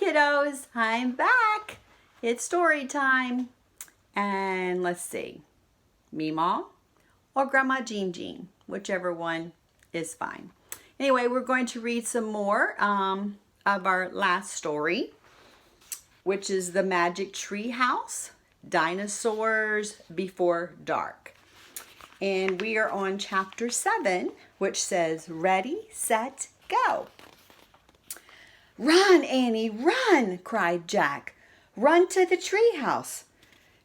kiddos, I'm back. It's story time. And let's see, Meemaw or Grandma Jean Jean, whichever one is fine. Anyway, we're going to read some more of our last story, which is The Magic Tree House, Dinosaurs Before Dark. And we are on chapter 7, which says, Ready, Set, Go. Run, Annie, run, cried Jack. Run to the treehouse.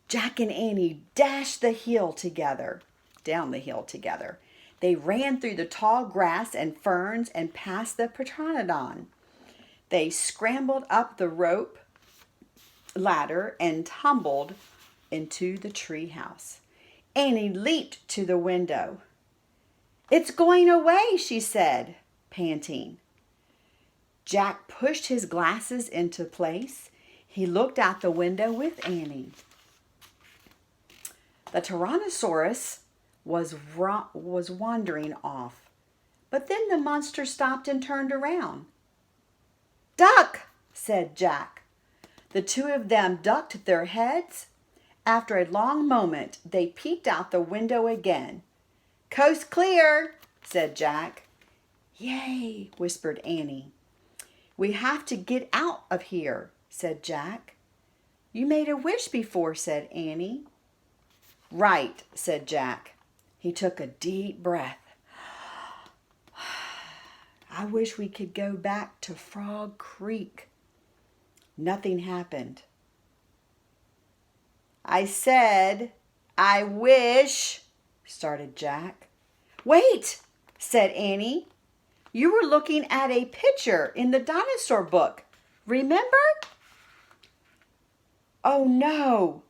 Jack and Annie dashed down the hill together. They ran through the tall grass and ferns and past the Pteranodon. They scrambled up the rope ladder and tumbled into the treehouse. Annie leaped to the window. It's going away, she said, panting. Jack pushed his glasses into place. He looked out the window with Annie. The Tyrannosaurus was wandering off, but then the monster stopped and turned around. Duck, said Jack. The two of them ducked their heads. After a long moment, they peeked out the window again. Coast clear, said Jack. Yay, whispered Annie. We have to get out of here, said Jack. You made a wish before, said Annie. Right, said Jack. He took a deep breath. I wish we could go back to Frog Creek. Nothing happened. I said, I wish, started Jack. Wait, said Annie. You were looking at a picture in the dinosaur book. Remember? Oh, no.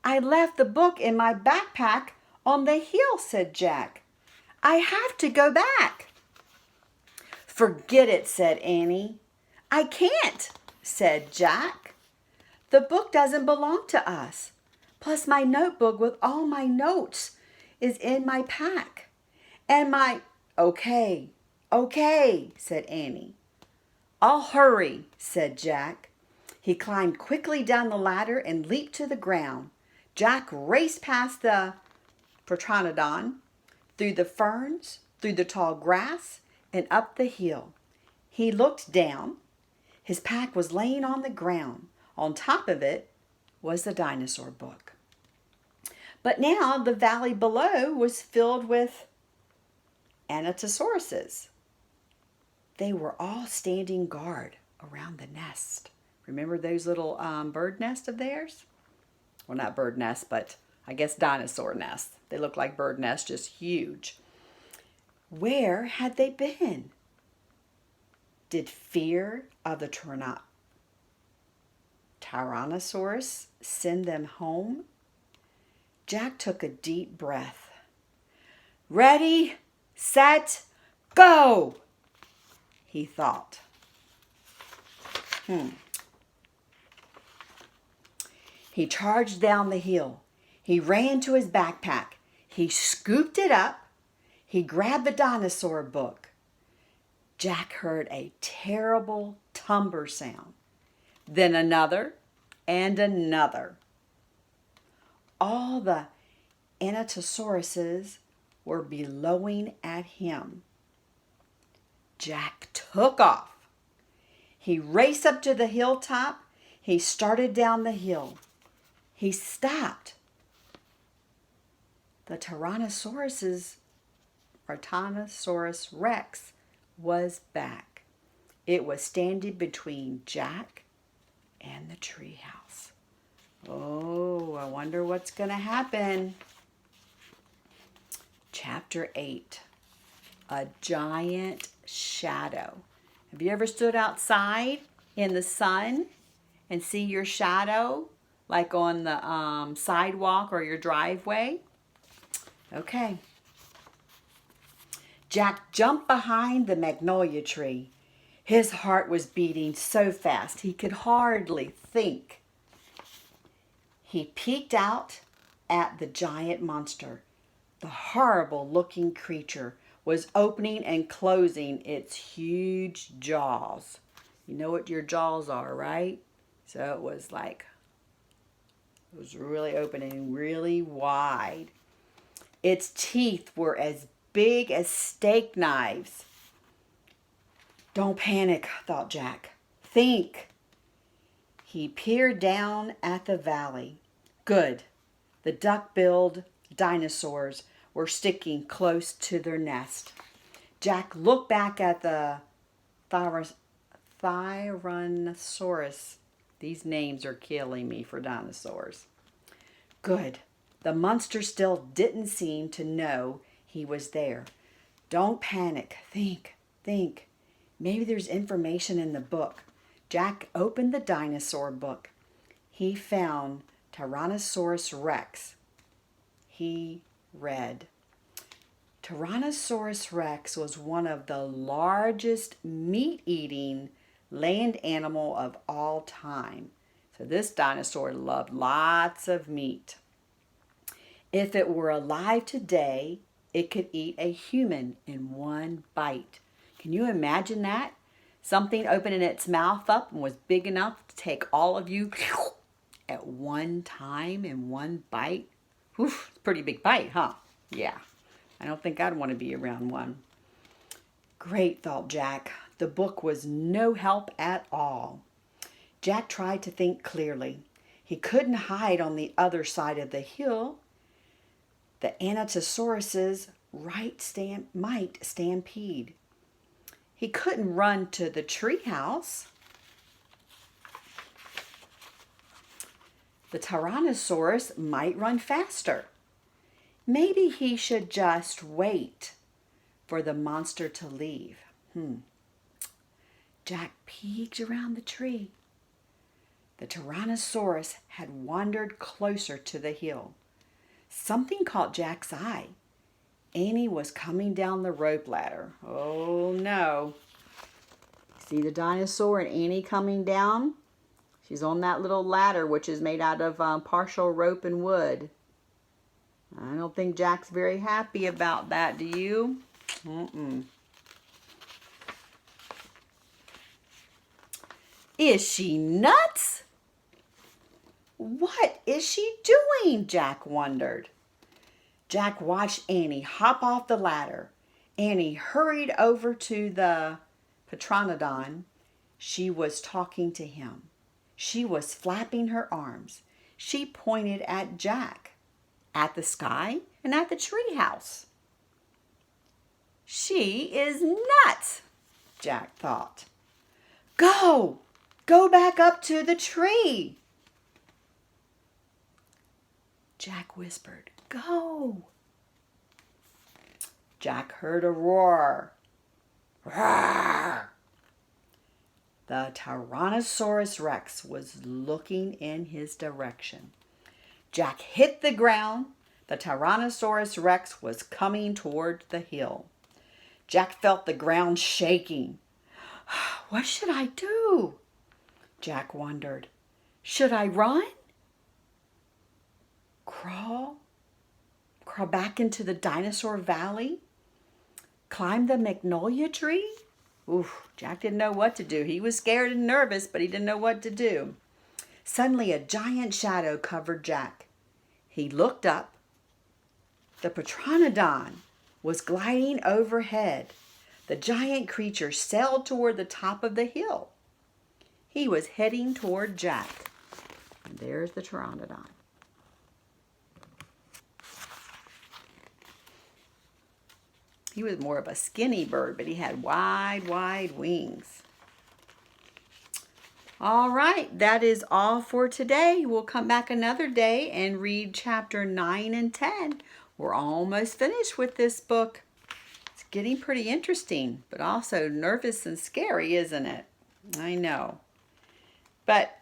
I left the book in my backpack on the hill, said Jack. I have to go back. Forget it, said Annie. I can't, said Jack. The book doesn't belong to us. Plus my notebook with all my notes is in my pack. And my... Okay, said Annie. I'll hurry, said Jack. He climbed quickly down the ladder and leaped to the ground. Jack raced past the Pteranodon, through the ferns, through the tall grass, and up the hill. He looked down. His pack was laying on the ground. On top of it was the dinosaur book. But now the valley below was filled with Anatosauruses. They were all standing guard around the nest. Remember those little bird nests of theirs? Well, not bird nests, but I guess dinosaur nests. They look like bird nests, just huge. Where had they been? Did fear of the Tyrannosaurus send them home? Jack took a deep breath. Ready, set, go, he thought. He charged down the hill. He ran to his backpack. He scooped it up. He grabbed the dinosaur book. Jack heard a terrible tumble sound. Then another and another. All the Anatosauruses were bellowing at him. Jack took off. He raced up to the hilltop. He started down the hill. He stopped. The Tyrannosaurus Rex was back. It was standing between Jack and the treehouse. Oh, I wonder what's going to happen. Chapter 8, A Giant Shadow. Have you ever stood outside in the sun and see your shadow, like on the sidewalk or your driveway? Okay. Jack jumped behind the magnolia tree. His heart was beating so fast he could hardly think. He peeked out at the giant monster. The horrible-looking creature was opening and closing its huge jaws. You know what your jaws are, right? So it was really open and really wide. Its teeth were as big as steak knives. Don't panic, thought Jack. Think. He peered down at the valley. Good. The duck-billed dinosaurs were sticking close to their nest. Jack looked back at the Tyrannosaurus. These names are killing me for dinosaurs. Good. The monster still didn't seem to know he was there. Don't panic. Think. Maybe there's information in the book. Jack opened the dinosaur book. He found Tyrannosaurus Rex. He read, Tyrannosaurus Rex was one of the largest meat-eating land animal of all time. So this dinosaur loved lots of meat. If it were alive today, it could eat a human in one bite. Can you imagine that? Something opening its mouth up and was big enough to take all of you at one time in one bite. Oof, it's a pretty big bite, huh? Yeah, I don't think I'd want to be around one. Great, thought Jack. The book was no help at all. Jack tried to think clearly. He couldn't hide on the other side of the hill. The Anatosauruses might stampede. He couldn't run to the treehouse. The Tyrannosaurus might run faster. Maybe he should just wait for the monster to leave. Jack peeked around the tree. The Tyrannosaurus had wandered closer to the hill. Something caught Jack's eye. Annie was coming down the rope ladder. Oh no. See the dinosaur and Annie coming down? She's on that little ladder, which is made out of partial rope and wood. I don't think Jack's very happy about that, do you? Is she nuts? What is she doing? Jack wondered. Jack watched Annie hop off the ladder. Annie hurried over to the Pteranodon. She was talking to him. She was flapping her arms. She pointed at Jack, at the sky, and at the treehouse. She is nuts, Jack thought. Go back up to the tree. Jack whispered, go. Jack heard a roar. Roar! The Tyrannosaurus Rex was looking in his direction. Jack hit the ground. The Tyrannosaurus Rex was coming toward the hill. Jack felt the ground shaking. What should I do? Jack wondered. Should I run? Crawl back into the dinosaur valley? Climb the magnolia tree? Oof, Jack didn't know what to do. He was scared and nervous, but he didn't know what to do. Suddenly, a giant shadow covered Jack. He looked up. The Pteranodon was gliding overhead. The giant creature sailed toward the top of the hill. He was heading toward Jack. And there's the Pteranodon. He was more of a skinny bird, but he had wide, wide wings. All right, that is all for today. We'll come back another day and read chapter 9 and 10. We're almost finished with this book. It's getting pretty interesting, but also nervous and scary, isn't it? I know. But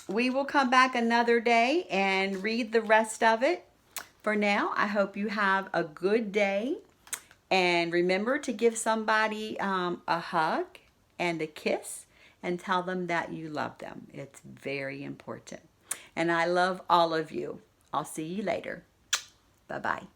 we will come back another day and read the rest of it. For now, I hope you have a good day. And remember to give somebody a hug and a kiss and tell them that you love them. It's very important. And I love all of you. I'll see you later. Bye-bye.